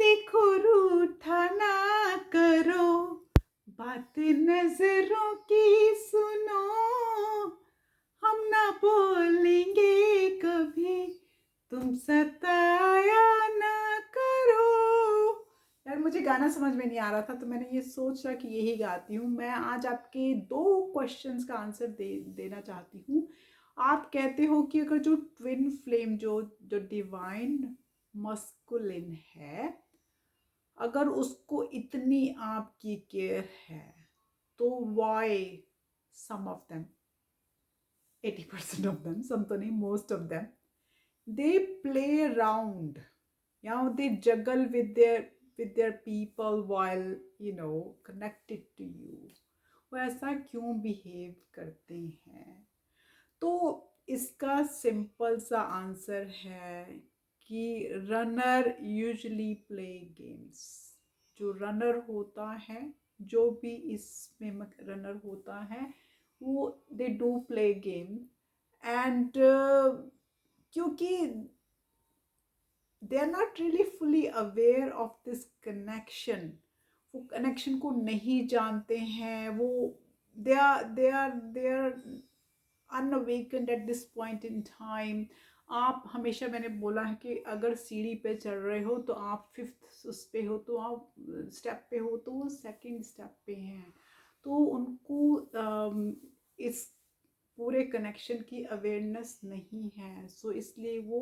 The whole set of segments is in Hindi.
देखो रूठा ना करो, बात नजरों की सुनो, हम ना बोलेंगे कभी, तुम सताया ना करो। यार मुझे गाना समझ में नहीं आ रहा था तो मैंने ये सोचा कि यही गाती हूँ। मैं आज आपके 2 क्वेश्चंस का आंसर देना चाहती हूँ। आप कहते हो कि अगर जो ट्विन फ्लेम जो जो डिवाइन मस्कुलिन है, अगर उसको इतनी आपकी केयर है तो why some of them, 80% of them, some तो नहीं, most of them, they play around, they juggle with their people while connected to you. वो ऐसा क्यों बिहेव करते हैं? तो इसका सिंपल सा आंसर है कि रनर यूजुअली प्ले गेम्स। जो रनर होता है, जो भी इसमें रनर होता है, वो they do play game. And क्योंकि they are not really fully aware of this connection, वो कनेक्शन को नहीं जानते हैं, वो they are unawakened at this point in time. आप हमेशा, मैंने बोला है कि अगर सीढ़ी पे चढ़ रहे हो तो आप 5th उस पे हो, तो आप स्टेप पे हो तो वो 2nd स्टेप पे हैं। तो उनको इस पूरे कनेक्शन की अवेयरनेस नहीं है। सो इसलिए वो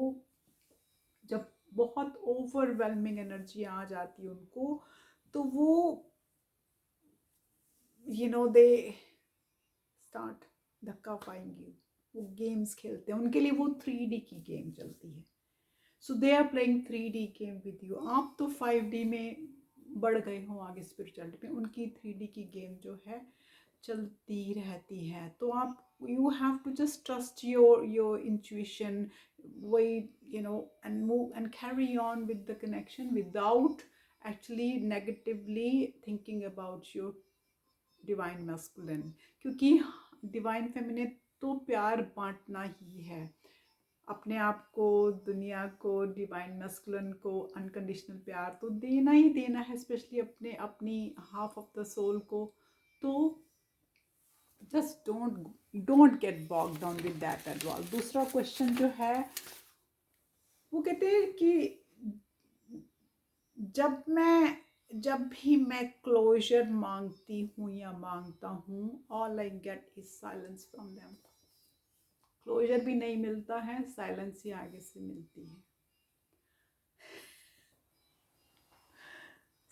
जब बहुत ओवरवेलमिंग एनर्जी आ जाती है उनको, तो वो दे स्टार्ट धक्का पाएंगे, वो गेम्स खेलते हैं। उनके लिए वो 3D की गेम चलती है। So they are playing 3D game with you. आप तो 5D में बढ़ गए हो आगे स्पिरिचुअलिटी में, उनकी 3D की गेम जो है चलती रहती है। तो आप you have to just trust your intuition, वही and move and carry on with the connection without actually negatively thinking about your divine masculine. क्योंकि डिवाइन फेमिनिन तो प्यार बांटना ही है, अपने आप को, दुनिया को, डिवाइन मैस्कुलिन को अनकंडीशनल प्यार तो देना ही देना है, स्पेशली अपनी हाफ ऑफ द सोल को। तो just don't get bogged down with that at all. दूसरा क्वेश्चन जो है, वो कहते हैं कि जब भी मैं क्लोजर मांगती हूँ या मांगता हूँ, all I get is silence from them. Closure भी नहीं मिलता है, साइलेंस ही आगे से मिलती है।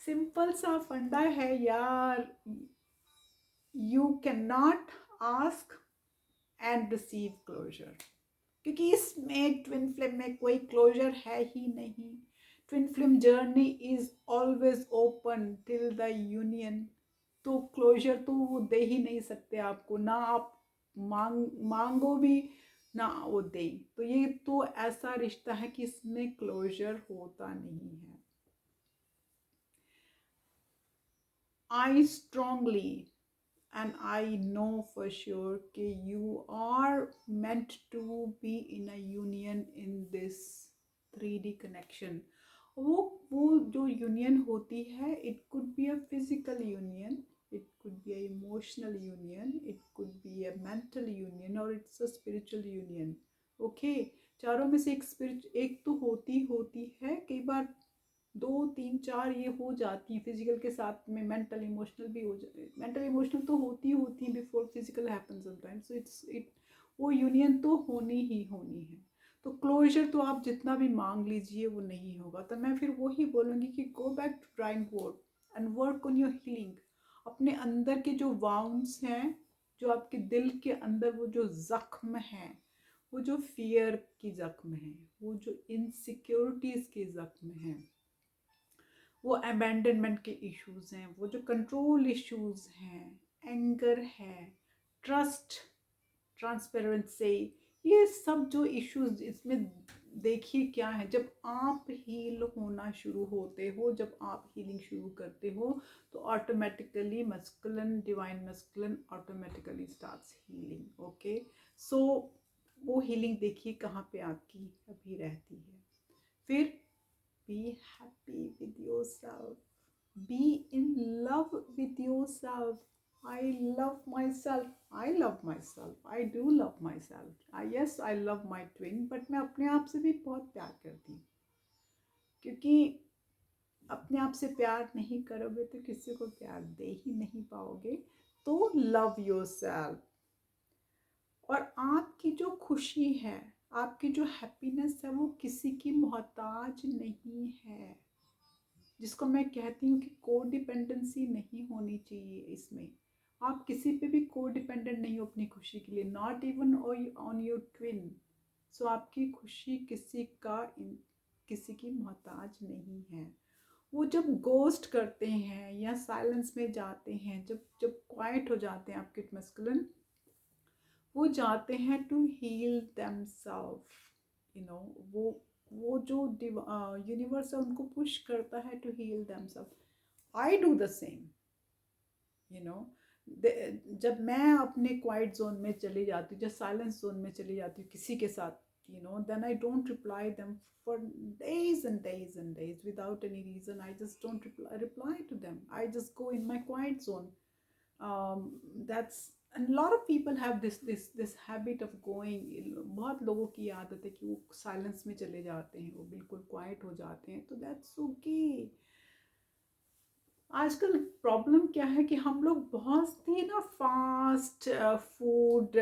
सिंपल सा फंडा है यार, you can not ask and receive closure, क्योंकि इसमें ट्विन फ्लेम में कोई क्लोजर है ही नहीं। Twin flame journey is always open till the union. तो क्लोजर तो वो दे ही नहीं सकते आपको, ना आप मांगो भी ना वो दे। तो ये तो ऐसा रिश्ता है कि इसमें क्लोजर होता नहीं है। I strongly and I know for sure कि you are meant to be in a union in this 3D connection. वो जो यूनियन होती है, it could be a physical union, it could be a emotional union, it could be a mental union, or it's a spiritual union. Okay, चारों में से एक तो होती है। कई बार 2 3 4 ये हो जाती है, फिजिकल के साथ में मेंटल इमोशनल भी हो जाती है। मेंटल इमोशनल तो होती है before physical happen sometimes. So it वो यूनियन तो होनी ही होनी है। तो क्लोजर तो आप जितना भी मांग लीजिए वो नहीं होगा। तो मैं फिर वही बोलूँगी कि go back to drawing board and work on your healing. अपने अंदर के जो वाउंड्स हैं, जो आपके दिल के अंदर वो जो ज़ख्म हैं, वो जो फियर की ज़ख्म है, वो जो इनसिक्योरिटीज़ के ज़ख्म हैं, वो अबैंडनमेंट के इश्यूज हैं, वो जो कंट्रोल इश्यूज हैं, एंगर है, ट्रस्ट, ट्रांसपेरेंसी, ये सब जो इश्यूज इसमें देखिए क्या है। जब आप हील होना शुरू होते हो, जब आप हीलिंग शुरू करते हो, तो automatically masculine, divine masculine automatically starts healing. Okay, so वो हीलिंग देखिए कहाँ पे आपकी अभी रहती है। फिर be happy with yourself, be in love with yourself. I love myself, I love myself, I do love myself. Yes, I love my twin, but मैं अपने आप से भी बहुत प्यार करती हूँ, क्योंकि अपने आप से प्यार नहीं करोगे तो किसी को प्यार दे ही नहीं पाओगे। तो लव योरसेल्फ। और आपकी जो खुशी है, आपकी जो हैप्पीनेस है, वो किसी की मोहताज नहीं है। जिसको मैं कहती हूँ कि कोडिपेंडेंसी नहीं होनी चाहिए इसमें। आप किसी पे भी कोडिपेंडेंट नहीं हो अपनी खुशी के लिए, not even on your twin. So आपकी खुशी किसी की मोहताज नहीं है। वो जब गोस्ट करते हैं या साइलेंस में जाते हैं, जब जब क्वाइट हो जाते हैं आपके मस्कुलिन, वो जाते हैं to heal themselves. You know, वो जो यूनिवर्स है उनको पुश करता है to heal themselves. I do the same. You know, जब मैं अपने क्वाइट जोन में चली जाती हूँ, जब साइलेंस जोन में चली जाती हूँ किसी के साथ, you know, then I don't reply them for days and days and days without any reason. I just don't reply to them. I just go in my quiet zone. That's, and a lot of people have this habit of going, बहुत लोगों की आदत है कि वो साइलेंस में चले जाते हैं, वो बिल्कुल क्वाइट हो जाते हैं। तो दैट्स ओके। आजकल प्रॉब्लम क्या है कि हम लोग बहुत ही ना फास्ट फूड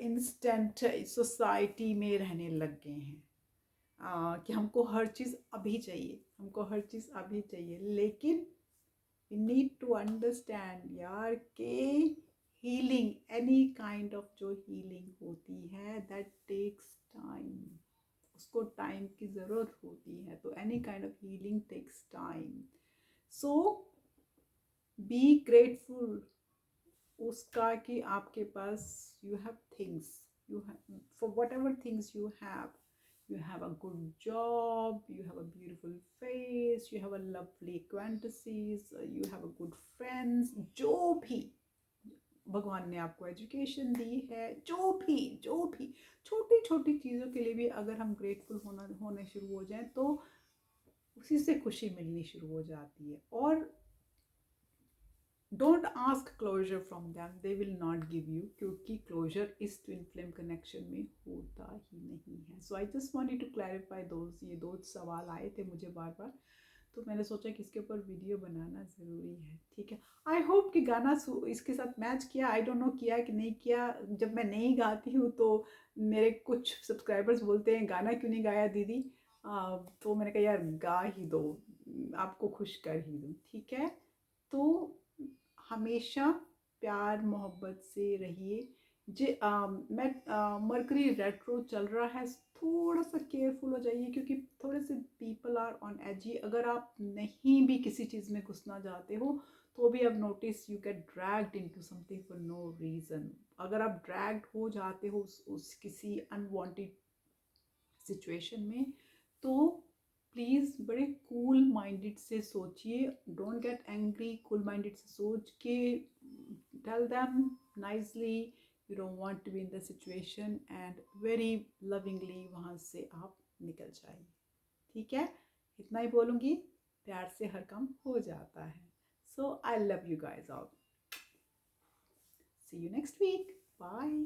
इंस्टेंट सोसाइटी में रहने लग गए हैं। कि हमको हर चीज़ अभी चाहिए, हमको हर चीज़ अभी चाहिए। लेकिन वी नीड टू अंडरस्टैंड यार के हीलिंग, एनी काइंड ऑफ जो हीलिंग होती है, दैट टेक्स टाइम। उसको टाइम की ज़रूरत होती है। तो any kind of healing takes time. So be grateful उसका कि आपके पास you have things, you have, for whatever things you have a good job, you have a beautiful face, you have a lovely acquaintances, you have a good friends। जो भी भगवान ने आपको एजुकेशन दी है, जो भी छोटी छोटी चीज़ों के लिए भी अगर हम ग्रेटफुल होने शुरू हो जाएं तो उसी से खुशी मिलनी शुरू हो जाती है। और don't ask closure from them, they will not give you, क्योंकि क्लोजर इस ट्विन फ्लेम कनेक्शन में होता ही नहीं है। So I just wanted to clarify those. ये दो सवाल आए थे मुझे बार बार, तो मैंने सोचा कि इसके ऊपर वीडियो बनाना ज़रूरी है। ठीक है, आई होप कि गाना इसके साथ मैच किया। आई डोंट नो किया कि नहीं किया। जब मैं नहीं गाती हूँ तो मेरे कुछ सब्सक्राइबर्स बोलते हैं गाना क्यों नहीं गाया दीदी। तो मैंने कहा यार गा ही दो, आपको खुश कर ही दूँ। ठीक है, तो हमेशा प्यार मोहब्बत से रहिए। मैं मरकरी रेट्रो चल रहा है, थोड़ा सा केयरफुल हो जाइए, क्योंकि थोड़े से पीपल आर ऑन एजी। अगर आप नहीं भी किसी चीज़ में घुसना चाहते हो तो भी अब notice you get dragged into something for no reason. अगर आप ड्रैग्ड हो जाते हो उस किसी अनवांटेड सिचुएशन में, तो प्लीज़ बड़े कूल माइंडेड से सोचिए। Don't get angry, cool minded से सोच के tell them nicely you don't want to be in the situation, and very lovingly वहाँ से आप निकल जाइए। ठीक है, इतना ही बोलूँगी। प्यार से हर काम हो जाता है। So I love you guys all. See you next week. Bye.